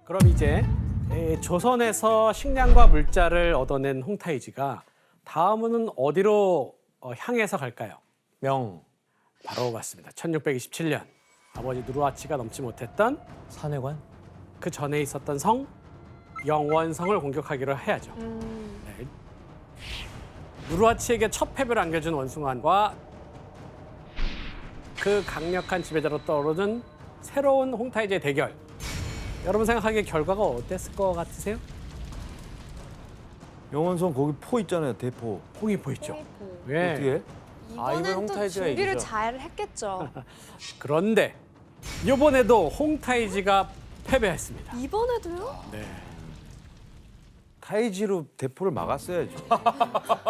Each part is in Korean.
그럼 이제 조선에서 식량과 물자를 얻어낸 홍타이지가 다음은 어디로 향해서 갈까요? 명, 바로 맞습니다. 1627년 아버지 누르하치가 넘지 못했던 산해관? 그 전에 있었던 성 영원성을 공격하기로 해야죠. 네. 누르하치에게 첫 패배를 안겨준 원숭환과 그 강력한 지배자로 떠오르는 새로운 홍타이지의 대결. 여러분 생각하기에 결과가 어땠을 것 같으세요? 영원성 거기 포 있잖아요, 대포. 홍익포 있죠. 홍익포. 예. 어떻게 해? 이번엔 또 홍타이지가 준비를 이기죠. 잘 했겠죠. 그런데 이번에도 홍타이지가 패배했습니다. 이번에도요? 네. 타이지로 대포를 막았어야죠.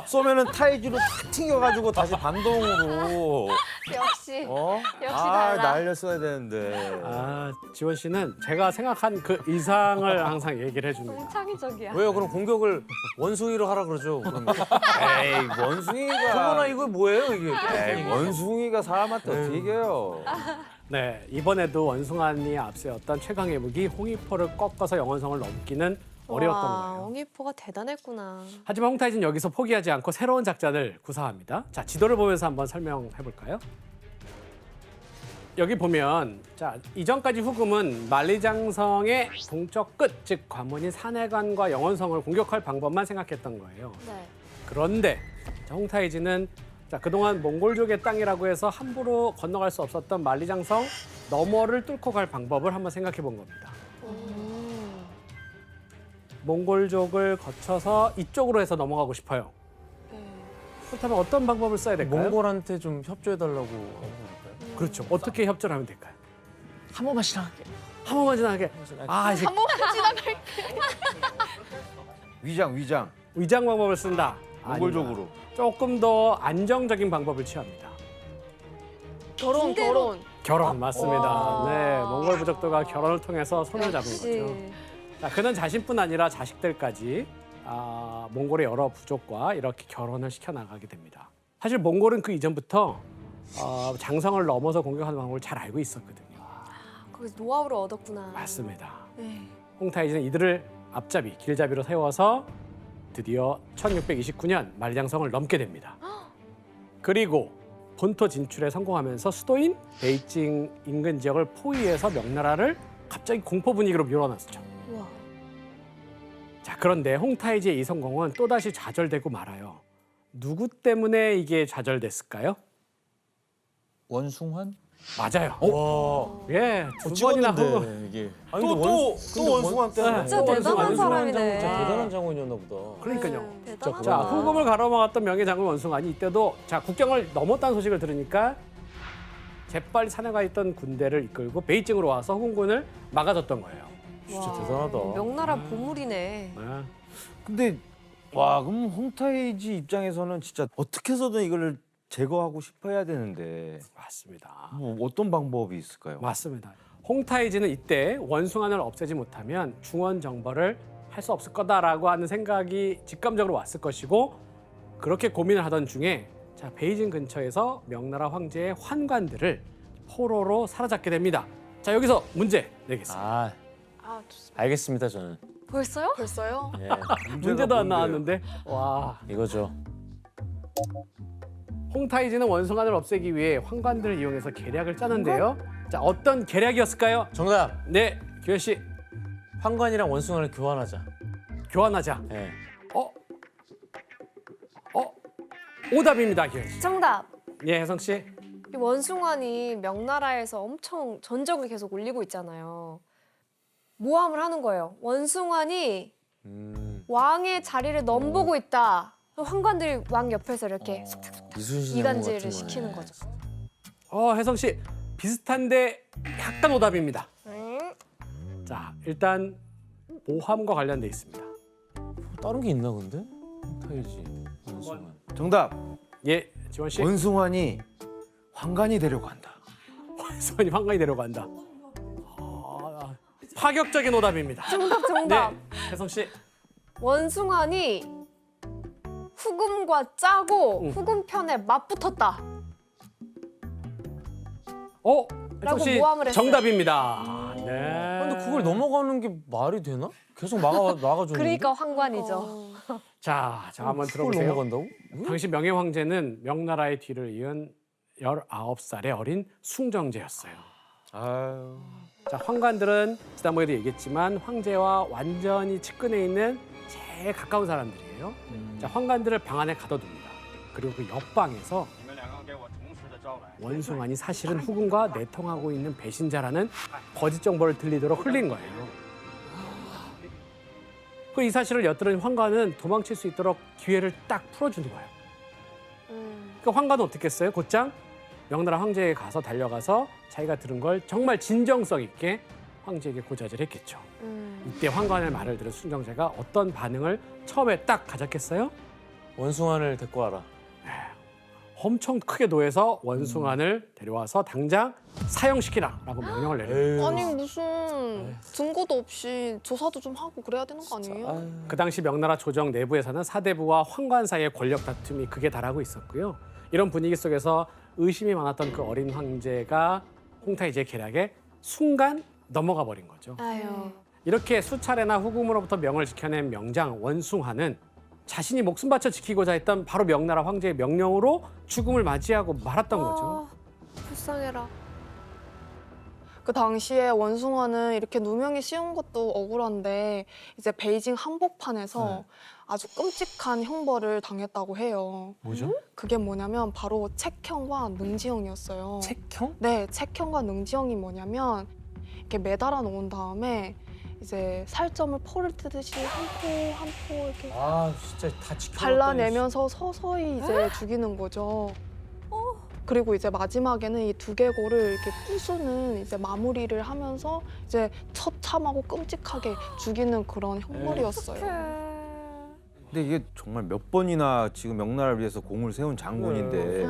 쏘면은 타이지로 탁 튕겨가지고 다시 반동으로. 역시 역시 아, 달라. 날렸어야 되는데. 아, 지원 씨는 제가 생각한 그 이상을 항상 얘기를 해줍니다. 너무 창의적이야. 왜요? 그럼 공격을 원숭이로 하라 그러죠. 그러면. 에이, 원숭이가. 그거나 이거 뭐예요 이게? 에이, 원숭이가 사람한테 어떻게 이겨요? 네, 이번에도 원숭아니 앞세웠던 최강의 무기 홍익포를 꺾어서 영원성을 넘기는 어려웠던 와, 거예요. 홍익포가 대단했구나. 하지만 홍타이지는 여기서 포기하지 않고 새로운 작전을 구사합니다. 자, 지도를 보면서 한번 설명해 볼까요? 여기 보면 자, 이전까지 후금은 만리장성의 동쪽 끝, 즉 관문인 산해관과 영원성을 공격할 방법만 생각했던 거예요. 네. 그런데 자, 홍타이지는 자, 그동안 몽골족의 땅이라고 해서 함부로 건너갈 수 없었던 만리장성 너머를 뚫고 갈 방법을 한번 생각해 본 겁니다. 몽골족을 거쳐서 이쪽으로 해서 넘어가고 싶어요. 그렇다면 어떤 방법을 써야 될까요? 몽골한테 좀 협조해달라고 하는 걸까요? 그렇죠. 어떻게 협조를 하면 될까요? 한 번만 지나갈게. 한 번만 지나게. 아, 이제 위장. 위장 방법을 쓴다. 몽골적으로. 아니다. 조금 더 안정적인 방법을 취합니다. 결혼. 결혼 맞습니다. 네, 몽골 부족도가 결혼을 통해서 손을 잡은 역시. 거죠. 자, 그는 자신뿐 아니라 자식들까지 몽골의 여러 부족과 이렇게 결혼을 시켜 나가게 됩니다. 사실 몽골은 그 이전부터 장성을 넘어서 공격하는 방법을 잘 알고 있었거든요. 거기서 노하우를 얻었구나. 맞습니다. 네. 홍타이지는 이들을 앞잡이, 길잡이로 세워서 드디어 1629년 만리장성을 넘게 됩니다. 그리고 본토 진출에 성공하면서 수도인 베이징 인근 지역을 포위해서 명나라를 갑자기 공포 분위기로 밀어넣었죠. 우와. 자, 그런데 홍타이지의 이 성공은 또다시 좌절되고 말아요. 누구 때문에 이게 좌절됐을까요? 원숭환? 맞아요. 와. 예, 두 번이나 후금. 이게. 또 원숭한 때문에. 진짜 대단한 사람이네. 진짜 대단한 장군이었나 보다. 그러니까요. 대단하다. 자, 후금을 가로막았던 명예장군 원숭아니 이때도 자, 국경을 넘었다는 소식을 들으니까 재빨리 산해가 있던 군대를 이끌고 베이징으로 와서 후금군을 막아줬던 거예요. 진짜 와, 대단하다. 명나라 보물이네. 네. 근데 와, 그럼 홍타이지 입장에서는 진짜 어떻게 해서든 이걸 제거하고 싶어야 되는데 맞습니다. 뭐 어떤 방법이 있을까요? 맞습니다. 홍타이지는 이때 원숭안을 없애지 못하면 중원 정벌을 할 수 없을 거다라고 하는 생각이 직감적으로 왔을 것이고 그렇게 고민을 하던 중에 자, 베이징 근처에서 명나라 황제의 환관들을 포로로 사로잡게 됩니다. 자, 여기서 문제 내겠습니다. 아, 알겠습니다 저는. 벌써요? 벌써요? 예, 문제도 안 뭔데요? 나왔는데 와. 이거죠. 홍타이지는 원숭안을 없애기 위해 환관들을 이용해서 계략을 짜는데요. 자, 어떤 계략이었을까요? 정답. 네, 규현 씨 환관이랑 원숭이를 교환하자. 교환하자. 예. 오답입니다, 규현 씨. 정답. 예, 혜성 씨. 이 원숭아니 명나라에서 엄청 전적을 계속 올리고 있잖아요. 모함을 하는 거예요. 원숭아니 왕의 자리를 넘보고 있다. 환관들이 왕 옆에서 이렇게 이순신 이간질을 시키는 거죠. 혜성 씨 비슷한데 약간 오답입니다. 응? 자, 일단 모함과 관련돼 있습니다. 다른 게 있나 근데? 타이지 원숭환. 정답. 예, 지원 씨. 원숭환이 황관이 되려고 한다. 원숭아니 환관이 데려간다. 파격적인 오답입니다. 정답. 네, 혜성 씨. 원숭아니 후금과 짜고 응. 후금 편에 맞붙었다. 혜성 라고 씨 모함을 했어요. 정답입니다. 네. 근데 그걸 넘어가는 게 말이 되나? 계속 막아주는데. 그러니까 황관이죠. 자, 한번 그걸 들어보세요. 넘어간다고? 당시 명예 황제는 명나라의 뒤를 이은 19살의 어린 숭정제였어요. 아유. 자, 황관들은 지난번에도 얘기했지만 황제와 완전히 측근에 있는 제일 가까운 사람들이에요. 자, 황관들을 방 안에 가둬둡니다. 그리고 그 옆방에서 원숭아니 사실은 후궁과 내통하고 있는 배신자라는 거짓 정보를 들리도록 흘린 거예요. 그 이 사실을 엿들은 황관은 도망칠 수 있도록 기회를 딱 풀어주는 거예요. 그 황관은 어떻게 했어요? 곧장 명나라 황제에 가서 달려가서 자기가 들은 걸 정말 진정성 있게 황제에게 고자질을 했겠죠. 이때 황관의 말을 들은 순정제가 어떤 반응을 처음에 딱 가졌겠어요? 원숭아를 데리고 와라. 엄청 크게 노해서 원숭아를 데려와서 당장 사형시키라라고 명령을 내립니다. 아니 무슨 증거도 없이 조사도 좀 하고 그래야 되는 거 아니에요? 그 당시 명나라 조정 내부에서는 사대부와 황관 사이의 권력 다툼이 극에 달하고 있었고요. 이런 분위기 속에서 의심이 많았던 그 어린 황제가 홍타이지의 계략에 순간 넘어가 버린 거죠. 아유. 이렇게 수차례나 후궁으로부터 명을 지켜낸 명장 원숭아는 자신이 목숨 바쳐 지키고자 했던 바로 명나라 황제의 명령으로 죽음을 맞이하고 말았던 거죠. 불쌍해라. 그 당시에 원숭아는 이렇게 누명이 씌운 것도 억울한데 이제 베이징 한복판에서 아주 끔찍한 형벌을 당했다고 해요. 뭐죠? 그게 뭐냐면 바로 책형과 능지형이었어요. 책형? 네, 책형과 능지형이 뭐냐면 이렇게 매달아 놓은 다음에 이제 살점을 포를 뜨듯이 한 포 한 포 이렇게 아 진짜 다 지켜. 발라내면서 서서히 이제 죽이는 거죠. 그리고 이제 마지막에는 이 두개골을 이렇게 부수는 이제 마무리를 하면서 이제 처참하고 끔찍하게 죽이는 그런 형벌이었어요. 근데 이게 정말 몇 번이나 지금 명나라를 위해서 공을 세운 장군인데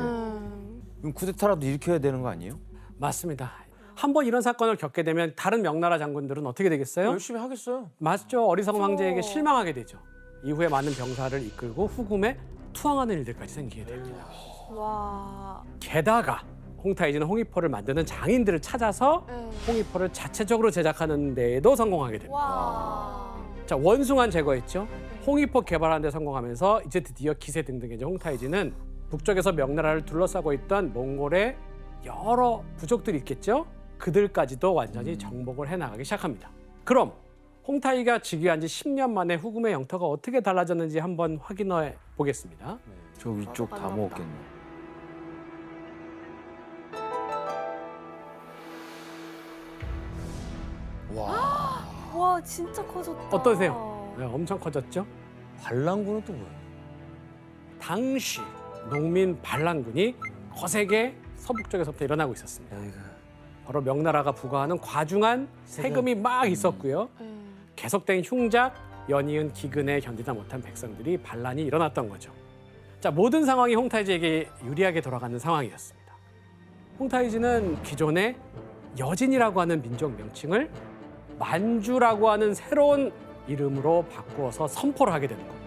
그럼 쿠데타라도 일으켜야 되는 거 아니에요? 맞습니다. 한번 이런 사건을 겪게 되면 다른 명나라 장군들은 어떻게 되겠어요? 열심히 하겠어요. 맞죠. 어리석은 황제에게 실망하게 되죠. 이후에 많은 병사를 이끌고 후금에 투항하는 일들까지 생기게 됩니다. 와. 게다가 홍타이지는 홍위포를 만드는 장인들을 찾아서 홍위포를 자체적으로 제작하는 데에도 성공하게 됩니다. 와. 자, 원숭아는 제거했죠. 홍위포 개발하는 데 성공하면서 이제 드디어 기세등등해진 홍타이지는 북쪽에서 명나라를 둘러싸고 있던 몽골의 여러 부족들이 있겠죠. 그들까지도 완전히 정복을 해나가기 시작합니다. 그럼 홍타이가 즉위한 지 10년 만에 후금의 영토가 어떻게 달라졌는지 한번 확인해 보겠습니다. 저 위쪽 다 먹었겠네. 와, 진짜 커졌다. 어떠세요? 네, 엄청 커졌죠. 반란군은 또 뭐야? 당시 농민 반란군이 거세게 서북쪽에서부터 일어나고 있었습니다. 바로 명나라가 부과하는 과중한 세금이 막 있었고요. 계속된 흉작, 연이은 기근에 견디다 못한 백성들이 반란이 일어났던 거죠. 자, 모든 상황이 홍타이지에게 유리하게 돌아가는 상황이었습니다. 홍타이지는 기존의 여진이라고 하는 민족 명칭을 만주라고 하는 새로운 이름으로 바꾸어서 선포를 하게 되는 겁니다.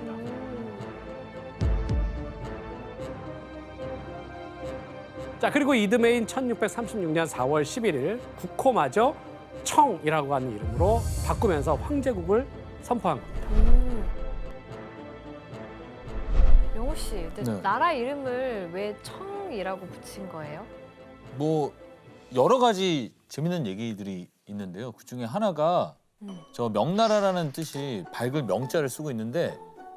자, 그리고 이듬해인 1636년 4월 11일 국호마저 청이라고 하는 이름으로 바꾸면서 황제국을 선포한 겁니다. 영호 씨, 근데 네. 나라 이름을 왜 청이라고 붙인 거예요? 뭐 여러 가지 재밌는 얘기들이 있는데요. 그 중에 하나가 저 명나라라는 뜻이 밝을 명자를 쓰고 있는데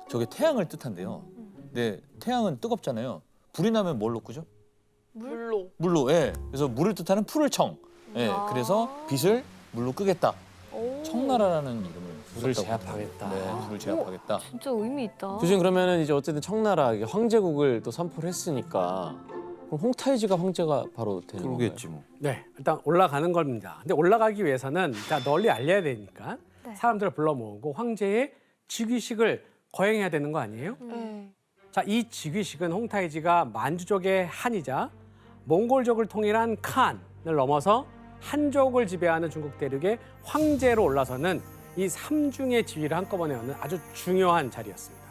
저게 태양을 뜻한대요. 근데 태양은 뜨겁잖아요. 불이 나면 뭘로 끄죠? 물로. 물로. 예. 그래서 물을 뜻하는 풀을 청. 예. 아. 그래서 빛을 물로 끄겠다. 오. 청나라라는 이름을 불을 썼다고 제압하겠다. 합니다. 네, 불을 제압하겠다. 진짜 의미 있다. 교수님 그러면은 이제 어쨌든 청나라 이게 황제국을 또 선포를 했으니까 그럼 홍타이지가 황제가 바로 되는 건가요? 그러겠지 뭐. 네, 일단 올라가는 겁니다. 근데 올라가기 위해서는 일단 널리 알려야 되니까 네. 사람들을 불러 모으고 황제의 즉위식을 거행해야 되는 거 아니에요? 네. 자, 이 즉위식은 홍타이지가 만주족의 한이자 몽골족을 통일한 칸을 넘어서 한족을 지배하는 중국 대륙의 황제로 올라서는 이 삼중의 지위를 한꺼번에 얻는 아주 중요한 자리였습니다.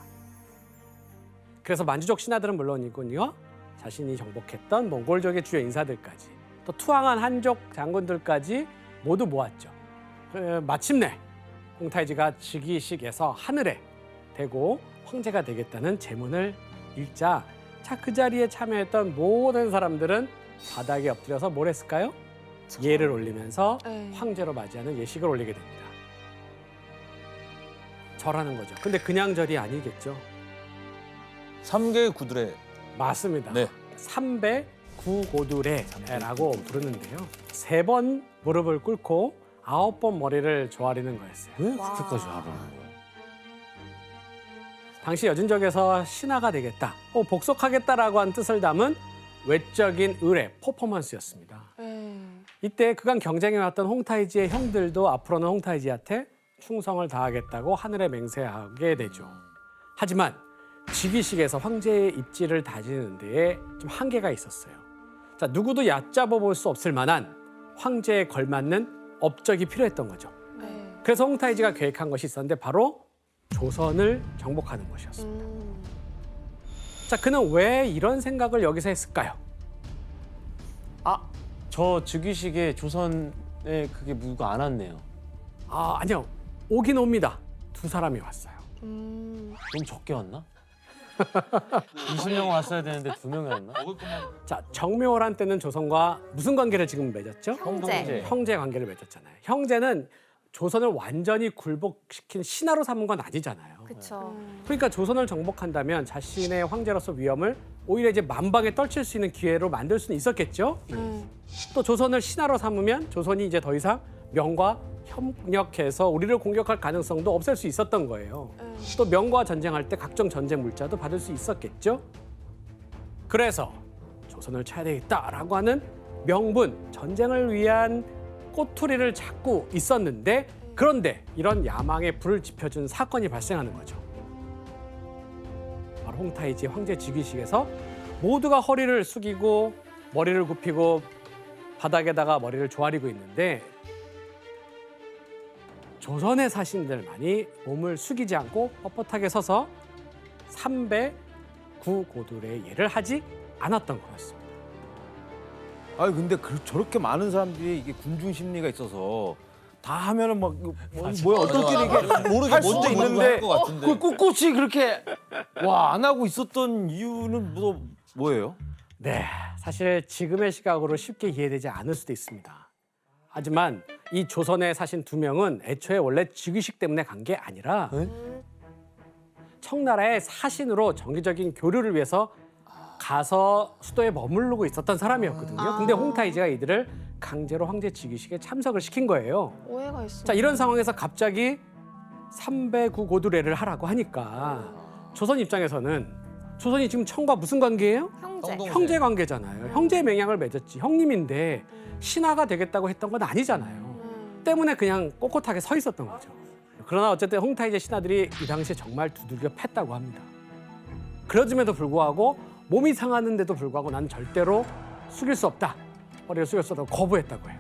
그래서 만주족 신하들은 물론이군요. 자신이 정복했던 몽골족의 주요 인사들까지 또 투항한 한족 장군들까지 모두 모았죠. 마침내 홍타이지가 즉위식에서 하늘에 대고 황제가 되겠다는 제문을 읽자 그 자리에 참여했던 모든 사람들은 바닥에 엎드려서 뭘 했을까요? 예를 올리면서 네. 황제로 맞이하는 예식을 올리게 됩니다. 절하는 거죠. 근데 그냥 절이 아니겠죠. 3개의 구들의 맞습니다. 네. 삼배 구고두레라고 부르는데요. 3번 무릎을 꿇고 9번 머리를 조아리는 거였어요. 왜 그렇게까지 하라? 당시 여진족에서 신하가 되겠다, 복속하겠다라고 한 뜻을 담은 외적인 의례, 퍼포먼스였습니다. 네. 이때 그간 경쟁해왔던 홍타이지의 형들도 앞으로는 홍타이지한테 충성을 다하겠다고 하늘에 맹세하게 되죠. 하지만 즉위식에서 황제의 입지를 다지는 데에 좀 한계가 있었어요. 자, 누구도 얕잡아 볼 수 없을 만한 황제에 걸맞는 업적이 필요했던 거죠. 네. 그래서 홍타이지가 계획한 것이 있었는데 바로 조선을 정복하는 것이었습니다. 자, 그는 왜 이런 생각을 여기서 했을까요? 저 즉위식에 조선에 그게 누가 안 왔네요. 아니요. 오긴 옵니다. 2사람이 왔어요. 너무 적게 왔나? 20명 왔어야 되는데 2명이 왔나? 자, 정묘호란 때는 조선과 무슨 관계를 지금 맺었죠? 형제. 형제 관계를 맺었잖아요. 형제는 조선을 완전히 굴복시킨 신하로 삼은 건 아니잖아요. 그렇죠. 그러니까 조선을 정복한다면 자신의 황제로서 위험을 오히려 이제 만방에 떨칠 수 있는 기회로 만들 수는 있었겠죠. 또 조선을 신하로 삼으면 조선이 이제 더 이상 명과 협력해서 우리를 공격할 가능성도 없앨 수 있었던 거예요. 또 명과 전쟁할 때 각종 전쟁 물자도 받을 수 있었겠죠. 그래서 조선을 쳐야 되겠다라고 하는 명분, 전쟁을 위한 꼬투리를 잡고 있었는데, 그런데 이런 야망에 불을 지펴준 사건이 발생하는 거죠. 바로 홍타이지 황제 즉위식에서 모두가 허리를 숙이고 머리를 굽히고 바닥에다가 머리를 조아리고 있는데, 조선의 사신들만이 몸을 숙이지 않고 뻣뻣하게 서서 삼배 구고들의 예를 하지 않았던 거였습니다. 아니 근데 저렇게 많은 사람들이 이게 군중 심리가 있어서 다 하면은 막 뭐야 어떻게 이게 모르게 할 수도 먼저 있는데 할것 같은데. 그 꿋꿋이 그렇게 와 안 하고 있었던 이유는 뭐예요? 네, 사실 지금의 시각으로 쉽게 이해되지 않을 수도 있습니다. 하지만 이 조선의 사신 2명은 애초에 원래 즉위식 때문에 간 게 아니라 청나라의 사신으로 정기적인 교류를 위해서 가서 수도에 머무르고 있었던 사람이었거든요. 근데 홍타이지가 이들을 강제로 황제 즉위식에 참석을 시킨 거예요. 오해가 있어. 자, 이런 상황에서 갑자기 삼배구 고두례를 하라고 하니까 조선 입장에서는 조선이 지금 청과 무슨 관계예요? 형제. 형제 관계잖아요. 형제 맹약을 맺었지. 형님인데 신하가 되겠다고 했던 건 아니잖아요. 때문에 그냥 꼿꼿하게 서 있었던 거죠. 그러나 어쨌든 홍타이제 신하들이 이 당시에 정말 두들겨 팼다고 합니다. 그러짐에도 불구하고 몸이 상하는데도 불구하고 나는 절대로 숙일 수 없다. 머리를 숙일 수 없다고 거부했다고 해요.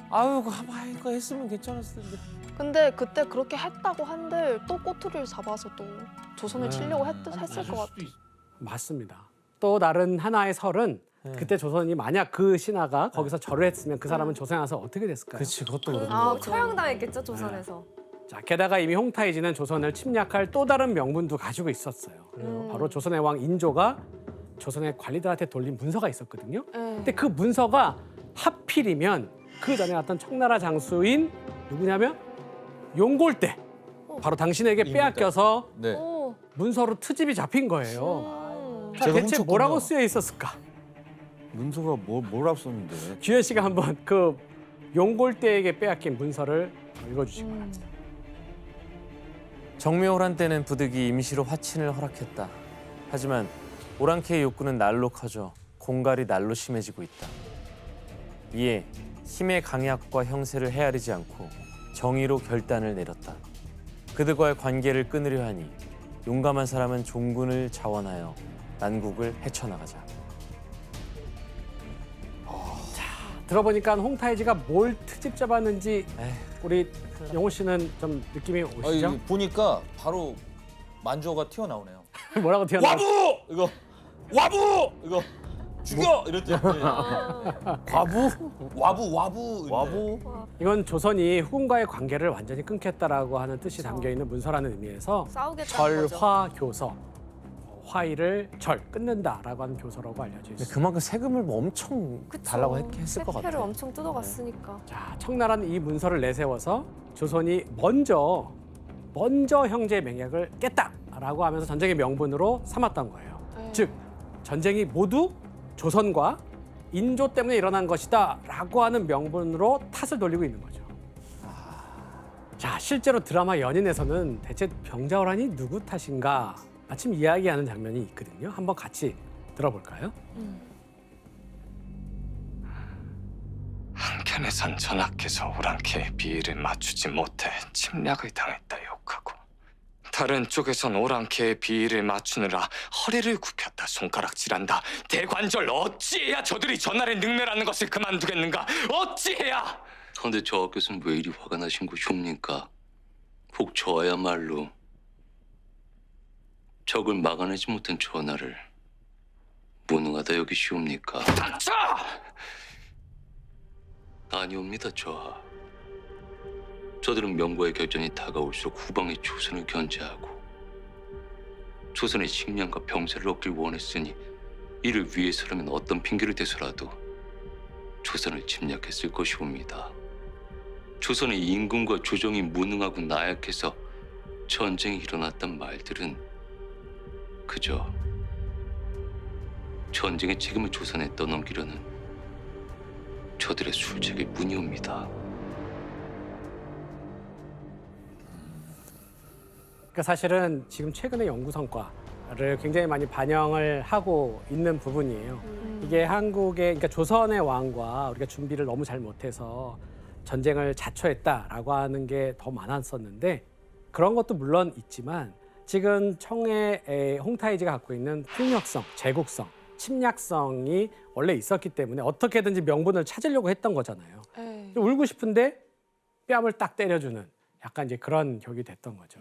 아유, 이거 했으면 괜찮았을 텐데. 근데 그때 그렇게 했다고 한들 또 꼬투리를 잡아서 또 조선을 치려고 했을 것 같아. 맞습니다. 또 다른 하나의 설은 그때 조선이 만약 그 신하가 거기서 절을 했으면 그 사람은 조선에 와서 어떻게 됐을까요? 그렇지, 그것도 그렇네. 처형당했겠죠, 조선에서. 자, 게다가 이미 홍타이지는 조선을 침략할 또 다른 명분도 가지고 있었어요. 바로 조선의 왕 인조가 조선의 관리들한테 돌린 문서가 있었거든요. 근데 그 문서가 하필이면 그 전에 왔던 청나라 장수인 누구냐면 용골대. 바로 당신에게 빼앗겨서 네. 오. 문서로 트집이 잡힌 거예요. 자, 제가 대체 훔쳤군요. 뭐라고 쓰여 있었을까? 문서가 뭐라고 썼는데? 규현 씨가 한번 그 용골대에게 빼앗긴 문서를 읽어주시기 바랍니다. 정묘호란 때는 부득이 임시로 화친을 허락했다. 하지만 오랑캐의 욕구는 날로 커져 공갈이 날로 심해지고 있다. 이에 힘의 강약과 형세를 헤아리지 않고 정의로 결단을 내렸다. 그들과의 관계를 끊으려 하니 용감한 사람은 종군을 자원하여 난국을 헤쳐나가자. 들어보니까 홍타이지가 뭘 트집 잡았는지 에휴, 우리 영호 씨는 좀 느낌이 오시죠? 이거 보니까 바로 만주어가 튀어나오네요. 뭐라고 튀어나와? 이거 와부 이거 죽여 이랬더니 과부? 와부. 와부? 이건 조선이 후금과의 관계를 완전히 끊겠다라고 하는 뜻이 담겨 있는 문서라는 의미에서 싸우겠다는 거죠. 절화교서, 화의를 끊는다라고 하는 교서라고 알려져 근데 있습니다. 그만큼 세금을 뭐 엄청 그쵸. 달라고 했을 것 세패를 같아요. 엄청 뜯어갔으니까. 자, 청나라는 이 문서를 내세워서 조선이 먼저 형제 맹약을 깼다라고 하면서 전쟁의 명분으로 삼았던 거예요. 네. 즉 전쟁이 모두 조선과 인조 때문에 일어난 것이다라고 하는 명분으로 탓을 돌리고 있는 거죠. 자, 실제로 드라마 연인에서는 대체 병자호란이 누구 탓인가 마침 이야기하는 장면이 있거든요. 한번 같이 들어볼까요? 한켠에선 전하께서 오랑캐의 비위를 맞추지 못해 침략을 당했다 욕하고, 다른 쪽에선 오랑캐의 비위를 맞추느라 허리를 굽혔다 손가락질한다. 대관절 어찌해야 저들이 전하를 능멸하는 것을 그만두겠는가? 어찌해야? 그런데 저하께서는 왜 이리 화가 나신 것이옵니까? 혹 저야말로 적을 막아내지 못한 전하를 무능하다 여기시옵니까? 닥쳐! 아니옵니다, 저하. 저들은 명부의 결전이 다가올수록 후방의 조선을 견제하고 조선의 식량과 병사를 얻길 원했으니 이를 위해서라면 어떤 핑계를 대서라도 조선을 침략했을 것이옵니다. 조선의 임금과 조정이 무능하고 나약해서 전쟁이 일어났단 말들은 그저 전쟁의 책임을 조선에 떠넘기려는 저들의 술책일 뿐이옵니다. 그러니까 사실은 지금 최근의 연구 성과를 굉장히 많이 반영을 하고 있는 부분이에요. 이게 한국의, 그러니까 조선의 왕과 우리가 준비를 너무 잘 못해서 전쟁을 자초했다라고 하는 게 더 많았었는데, 그런 것도 물론 있지만 지금 청의 홍타이지가 갖고 있는 폭력성, 제국성, 침략성이 원래 있었기 때문에 어떻게든지 명분을 찾으려고 했던 거잖아요. 네. 울고 싶은데 뺨을 딱 때려주는 약간 이제 그런 격이 됐던 거죠.